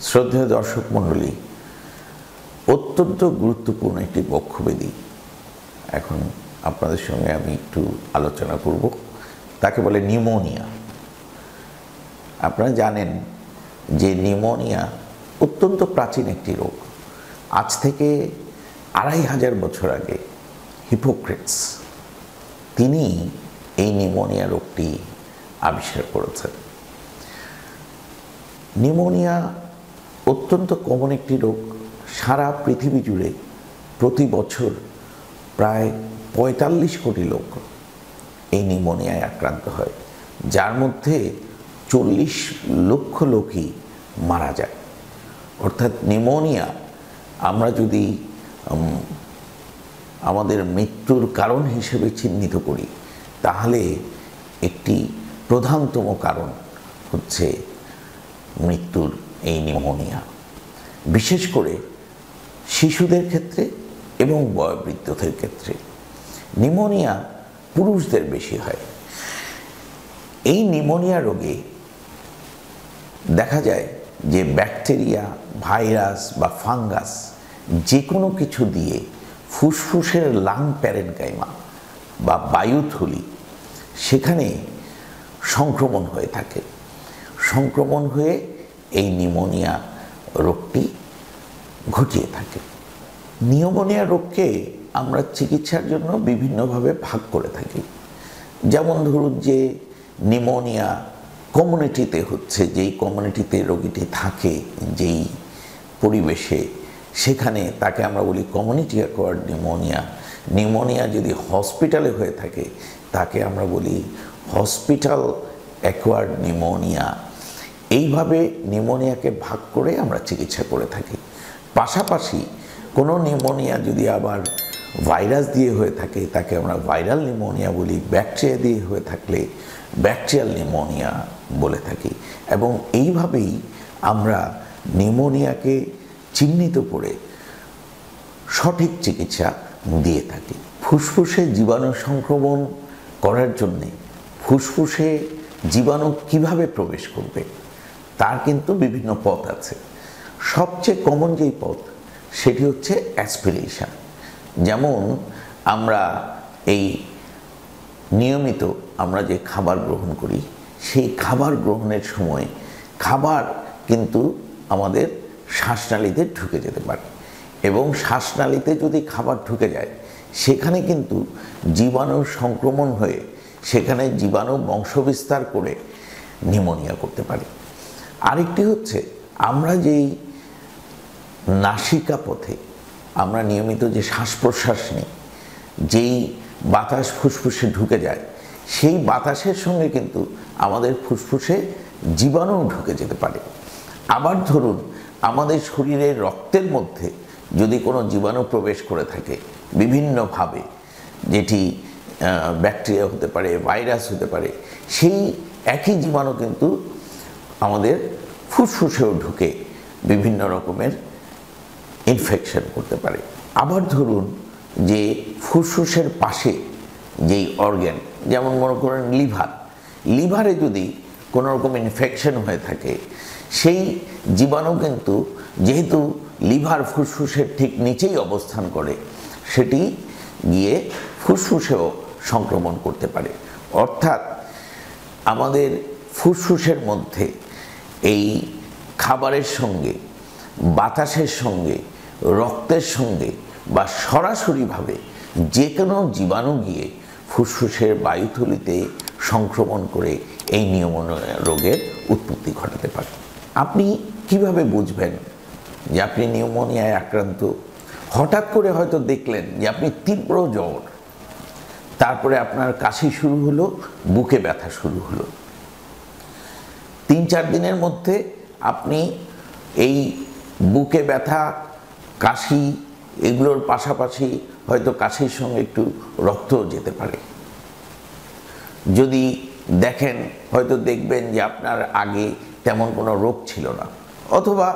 শ্রদ্ধেয় দর্শক মণ্ডলী, অত্যন্ত গুরুত্বপূর্ণ একটি বক্ষব্যাধি এখন আপনাদের সঙ্গে আমি একটু আলোচনা করব। তাকে বলে নিউমোনিয়া। আপনারা জানেন যে নিউমোনিয়া অত্যন্ত প্রাচীন একটি রোগ। আজ থেকে 2500 বছর আগে হিপোক্রেটস তিনি এই নিউমোনিয়া রোগটি আবিষ্কার করেছেন। নিউমোনিয়া অত্যন্ত কমন একটি রোগ। সারা পৃথিবী জুড়ে প্রতি বছর প্রায় 45 কোটি লোক এই নিউমোনিয়ায় আক্রান্ত হয়, যার মধ্যে 40 লক্ষ লোকই মারা যায়। অর্থাৎ নিউমোনিয়া আমরা যদি আমাদের মৃত্যুর কারণ হিসেবে চিহ্নিত করি, তাহলে একটি প্রধানতম কারণ হচ্ছে মৃত্যুর এই নিউমোনিয়া, বিশেষ করে শিশুদের ক্ষেত্রে এবং বয়োবৃদ্ধদের ক্ষেত্রে। নিউমোনিয়া পুরুষদের বেশি হয়। এই নিউমোনিয়া রোগে দেখা যায় যে ব্যাকটেরিয়া, ভাইরাস বা ফাঙ্গাস যে কোনো কিছু দিয়ে ফুসফুসের লাং প্যারেনকাইমা বা বায়ুথলি সেখানে সংক্রমণ হয়ে থাকে। সংক্রমণ হয়ে এই নিউমোনিয়া রোগটি ঘটিয়ে থাকে। নিউমোনিয়া রোগকে আমরা চিকিৎসার জন্য বিভিন্নভাবে ভাগ করে থাকি। যেমন ধরুন যে নিউমোনিয়া কমিউনিটিতে হচ্ছে, যেই কমিউনিটিতে রোগীটি থাকে, যেই পরিবেশে, সেখানে তাকে আমরা বলি কমিউনিটি অ্যাকোয়ার্ড নিউমোনিয়া। নিউমোনিয়া যদি হসপিটালে হয়ে থাকে তাকে আমরা বলি হসপিটাল অ্যাকোয়ার্ড নিউমোনিয়া। এইভাবে নিউমোনিয়াকে ভাগ করে আমরা চিকিৎসা করে থাকি। পাশাপাশি কোনো নিউমোনিয়া যদি আবার ভাইরাস দিয়ে হয়ে থাকে তাকে আমরা ভাইরাল নিউমোনিয়া বলি, ব্যাকটেরিয়া দিয়ে হয়ে থাকলে ব্যাকটেরিয়াল নিউমোনিয়া বলে থাকি। এবং এইভাবেই আমরা নিউমোনিয়াকে চিহ্নিত করে সঠিক চিকিৎসা দিয়ে থাকি। ফুসফুসে জীবাণু সংক্রমণ করার জন্যে ফুসফুসে জীবাণু কিভাবে প্রবেশ করবে তার কিন্তু বিভিন্ন পথ আছে। সবচেয়ে কমন যেই পথ সেটি হচ্ছে অ্যাসপিরেশন। যেমন আমরা এই নিয়মিত আমরা যে খাবার গ্রহণ করি, সেই খাবার গ্রহণের সময় খাবার কিন্তু আমাদের শ্বাসনালীতে ঢুকে যেতে পারে, এবং শ্বাসনালীতে যদি খাবার ঢুকে যায় সেখানে কিন্তু জীবাণুর সংক্রমণ হয়ে সেখানে জীবাণু বংশবিস্তার করে নিউমোনিয়া করতে পারে। আরেকটি হচ্ছে আমরা যেই নাসিকা পথে আমরা নিয়মিত যে শ্বাস প্রশ্বাস নিই, যেই বাতাস ফুসফুসে ঢুকে যায়, সেই বাতাসের সঙ্গে কিন্তু আমাদের ফুসফুসে জীবাণু ঢুকে যেতে পারে। আবার ধরুন আমাদের শরীরের রক্তের মধ্যে যদি কোনো জীবাণু প্রবেশ করে থাকে বিভিন্নভাবে, যেটি ব্যাকটেরিয়া হতে পারে, ভাইরাস হতে পারে, সেই একই জীবাণু কিন্তু আমাদের ফুসফুসেও ঢুকে বিভিন্ন রকমের ইনফেকশন করতে পারে। আবার ধরুন যে ফুসফুসের পাশে যেই অর্গ্যান, যেমন মনে করেন লিভারে যদি কোনো রকম ইনফেকশন হয়ে থাকে, সেই জীবাণু কিন্তু যেহেতু লিভার ফুসফুসের ঠিক নিচেই অবস্থান করে, সেটি গিয়ে ফুসফুসেও সংক্রমণ করতে পারে। অর্থাৎ আমাদের ফুসফুসের মধ্যে এই খাবারের সঙ্গে, বাতাসের সঙ্গে, রক্তের সঙ্গে বা সরাসরিভাবে যে কোনো জীবাণু গিয়ে ফুসফুসের বায়ুথলিতে সংক্রমণ করে এই নিউমোনিয়া রোগের উৎপত্তি ঘটাতে পারে। আপনি কিভাবে বুঝবেন যে আপনি নিউমোনিয়ায় আক্রান্ত? হঠাৎ করে হয়তো দেখলেন যে আপনি তীব্র জ্বর, তারপরে আপনার কাশি শুরু হলো, বুকে ব্যথা শুরু হলো। 3-4 দিনের মধ্যে আপনি এই বুকে ব্যথা, কাশি এগুলোর পাশাপাশি হয়তো কাশির সঙ্গে একটু রক্তও যেতে পারে। যদি দেখেন, হয়তো দেখবেন যে আপনার আগে তেমন কোনো রোগ ছিল না, অথবা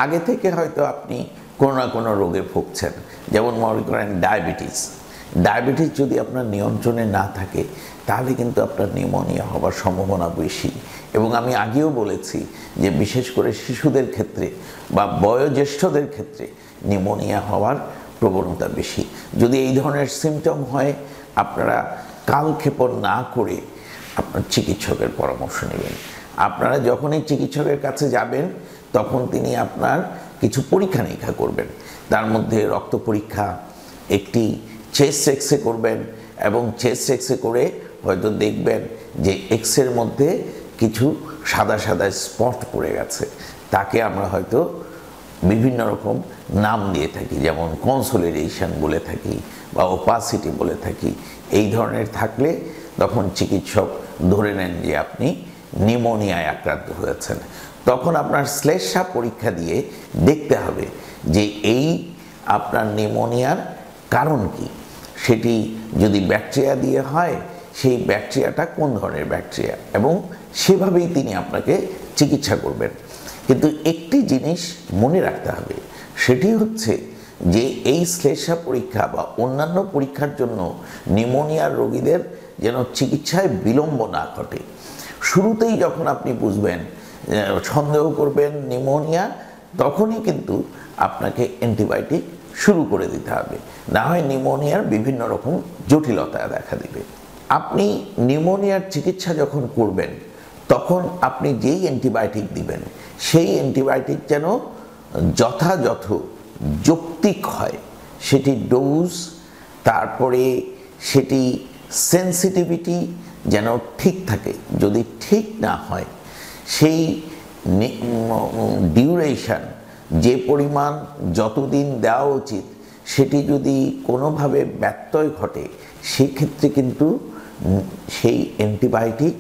আগে থেকে হয়তো আপনি কোনো না কোনো রোগে ভুগছেন। যেমন মনে করেন ডায়াবেটিস যদি আপনার নিয়ন্ত্রণে না থাকে তাহলে কিন্তু আপনার নিউমোনিয়া হওয়ার সম্ভাবনা বেশি। এবং আমি আগেও বলেছি যে বিশেষ করে শিশুদের ক্ষেত্রে বা বয়োজ্যেষ্ঠদের ক্ষেত্রে নিউমোনিয়া হওয়ার প্রবণতা বেশি। যদি এই ধরনের সিমটম হয়, আপনারা কালক্ষেপণ না করে আপনার চিকিৎসকের পরামর্শ নেবেন। আপনারা যখনই চিকিৎসকের কাছে যাবেন তখন তিনি আপনার কিছু পরীক্ষা নিরীক্ষা করবেন। তার মধ্যে রক্ত পরীক্ষা, একটি চেস্ট এক্সরে করবেন এবং চেস্ট এক্সরে করে হয়তো দেখবেন যে এক্সের মধ্যে কিছু সাদা সাদা স্পট পড়ে গেছে। তাকে আমরা হয়তো বিভিন্ন রকম নাম দিয়ে থাকি, যেমন কনসোলিডেশন বলে থাকি বা ওপাসিটি বলে থাকি। এই ধরনের থাকলে তখন চিকিৎসক ধরে নেন যে আপনি নিউমোনিয়ায় আক্রান্ত হয়েছেন। তখন আপনার শ্লেষ্মা পরীক্ষা দিয়ে দেখতে হবে যে এই আপনার নিউমোনিয়ার কারণ কি। সেটি যদি ব্যাকটেরিয়া দিয়ে হয়, সেই ব্যাকটেরিয়াটা কোন ধরনের ব্যাকটেরিয়া, এবং সেভাবেই তিনি আপনাকে চিকিৎসা করবেন। কিন্তু একটি জিনিস মনে রাখতে হবে, সেটি হচ্ছে যে এই শ্লেষ্মা পরীক্ষা বা অন্যান্য পরীক্ষার জন্য নিউমোনিয়ার রোগীদের যেন চিকিৎসায় বিলম্ব না ঘটে। শুরুতেই যখন আপনি বুঝবেন, সন্দেহ করবেন নিউমোনিয়া, তখনই কিন্তু আপনাকে অ্যান্টিবায়োটিক শুরু করে দিতে হবে, না হয় নিউমোনিয়ার বিভিন্ন রকম জটিলতা দেখা দিবে। আপনি নিউমোনিয়ার চিকিৎসা যখন করবেন তখন আপনি যেই অ্যান্টিবায়োটিক দিবেন সেই অ্যান্টিবায়োটিক যেন যথাযথ যৌক্তিক হয়, সেটি ডোজ, তারপরে সেটি সেন্সিটিভিটি যেন ঠিক থাকে। যদি ঠিক না হয়, সেই ডিউরেশন, যে পরিমাণ যতদিন দেওয়া উচিত, সেটি যদি কোনোভাবে ব্যত্যয় ঘটে, সেক্ষেত্রে কিন্তু সেই অ্যান্টিবায়োটিক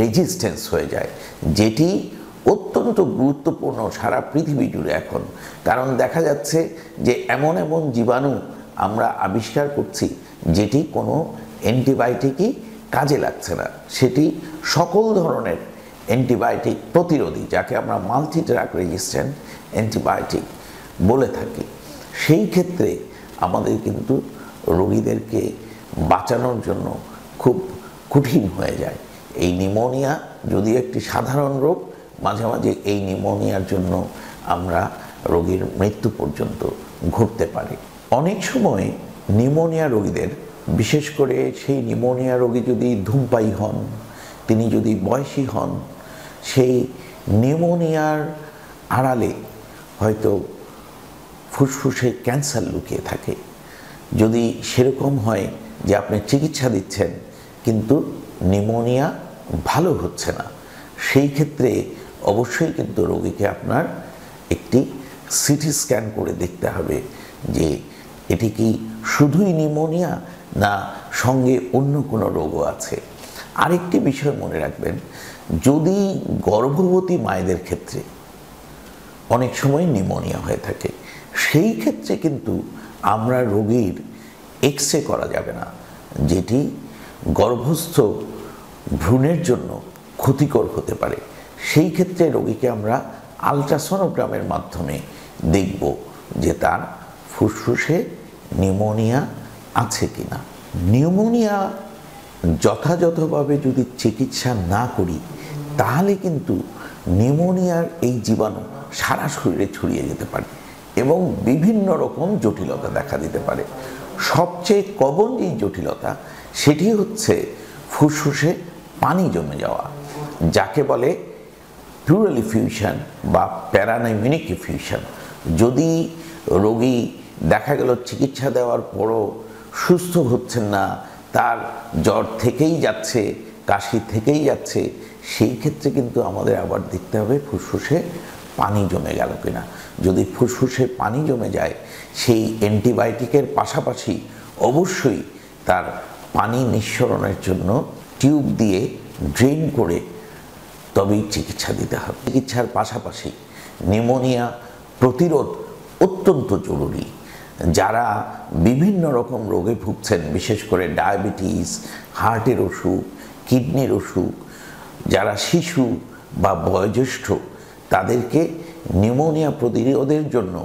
রেজিস্ট্যান্স হয়ে যায়, যেটি অত্যন্ত গুরুত্বপূর্ণ সারা পৃথিবী জুড়ে এখন। কারণ দেখা যাচ্ছে যে এমন এমন জীবাণু আমরা আবিষ্কার করছি যেটি কোনো অ্যান্টিবায়োটিকই কাজে লাগছে না। সেটি সকল ধরনের অ্যান্টিবায়োটিক প্রতিরোধী, যাকে আমরা মাল্টি ড্রাগ রেজিস্ট্যান্ট অ্যান্টিবায়োটিক বলে থাকি। সেই ক্ষেত্রে আমাদের কিন্তু রোগীদেরকে বাঁচানোর জন্য খুব কঠিন হয়ে যায়। এই নিউমোনিয়া যদি একটি সাধারণ রোগ, মাঝে মাঝে এই নিউমোনিয়ার জন্য আমরা রোগীর মৃত্যু পর্যন্ত ঘটতে পারে। অনেক সময় নিউমোনিয়া রোগীদের, বিশেষ করে সেই নিউমোনিয়া রোগী যদি ধূমপায়ী হন, তিনি যদি বয়সী হন, সেই নিউমোনিয়ার আড়ালে হয়তো ফুসফুসে ক্যান্সার লুকিয়ে থাকে। যদি সেরকম হয় যে আপনি চিকিৎসা দিচ্ছেন কিন্তু নিউমোনিয়া ভালো হচ্ছে না, সেই ক্ষেত্রে অবশ্যই কিন্তু রোগীকে আপনার একটি সিটি স্ক্যান করে দেখতে হবে যে এটি কি শুধুই নিউমোনিয়া না সঙ্গে অন্য কোনো রোগও আছে। আরেকটি বিষয় মনে রাখবেন, যদি গর্ভবতী মায়েদের ক্ষেত্রে অনেক সময় নিউমোনিয়া হয়ে থাকে, সেই ক্ষেত্রে কিন্তু আমরা রোগীর এক্সরে করা যাবে না, যেটি গর্ভস্থ ভ্রূণের জন্য ক্ষতিকর হতে পারে। সেই ক্ষেত্রে রোগীকে আমরা আলট্রাসোনোগ্রামের মাধ্যমে দেখব যে তার ফুসফুসে নিউমোনিয়া আছে কিনা। নিউমোনিয়া যথাযথভাবে যদি চিকিৎসা না করি, তাহলে কিন্তু নিউমোনিয়ার এই জীবাণু সারা শরীরে ছড়িয়ে যেতে পারে এবং বিভিন্ন রকম জটিলতা দেখা দিতে পারে। সবচেয়ে কমন যে জটিলতা, সেটি হচ্ছে ফুসফুসে পানি জমে যাওয়া, যাকে বলে প্লুরাল এফিউশন বা প্যারানাইমিনিক এফিউশন। যদি রোগী দেখা গেল চিকিৎসা দেওয়ার পরও সুস্থ হচ্ছেন না, তার জ্বর থেকেই যাচ্ছে, কাশি থেকেই যাচ্ছে, সেই ক্ষেত্রে কিন্তু আমাদের আবার দেখতে হবে ফুসফুসে পানি জমে গেল কিনা। যদি ফুসফুসে পানি জমে যায়, সেই অ্যান্টিবায়োটিকের পাশাপাশি অবশ্যই তার পানি নিঃসরণের জন্য টিউব দিয়ে ড্রেন করে তবেই চিকিৎসা দিতে হবে। চিকিৎসার পাশাপাশি নিউমোনিয়া প্রতিরোধ অত্যন্ত জরুরি। যারা বিভিন্ন রকম রোগে ভুগছেন, বিশেষ করে ডায়াবেটিস, হার্টের অসুখ, কিডনির অসুখ, যারা শিশু বা বয়োজ্যেষ্ঠ, তাদেরকে নিউমোনিয়া প্রতিরোধের জন্য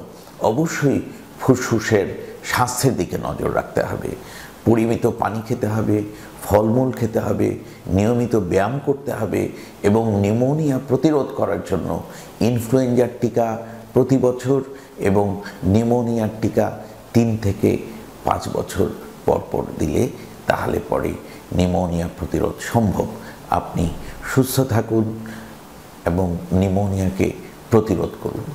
অবশ্যই ফুসফুসের স্বাস্থ্যের দিকে নজর রাখতে হবে। পরিমিত পানি খেতে হবে, ফলমূল খেতে হবে, নিয়মিত ব্যায়াম করতে হবে এবং নিউমোনিয়া প্রতিরোধ করার জন্য ইনফ্লুয়েঞ্জার টিকা প্রতি বছর এবং নিউমোনিয়ার টিকা 3 থেকে 5 বছর পর পর দিলে তাহলে পরে নিউমোনিয়া প্রতিরোধ সম্ভব। আপনি সুস্থ থাকুন এবং নিউমোনিয়াকে প্রতিরোধ করুন।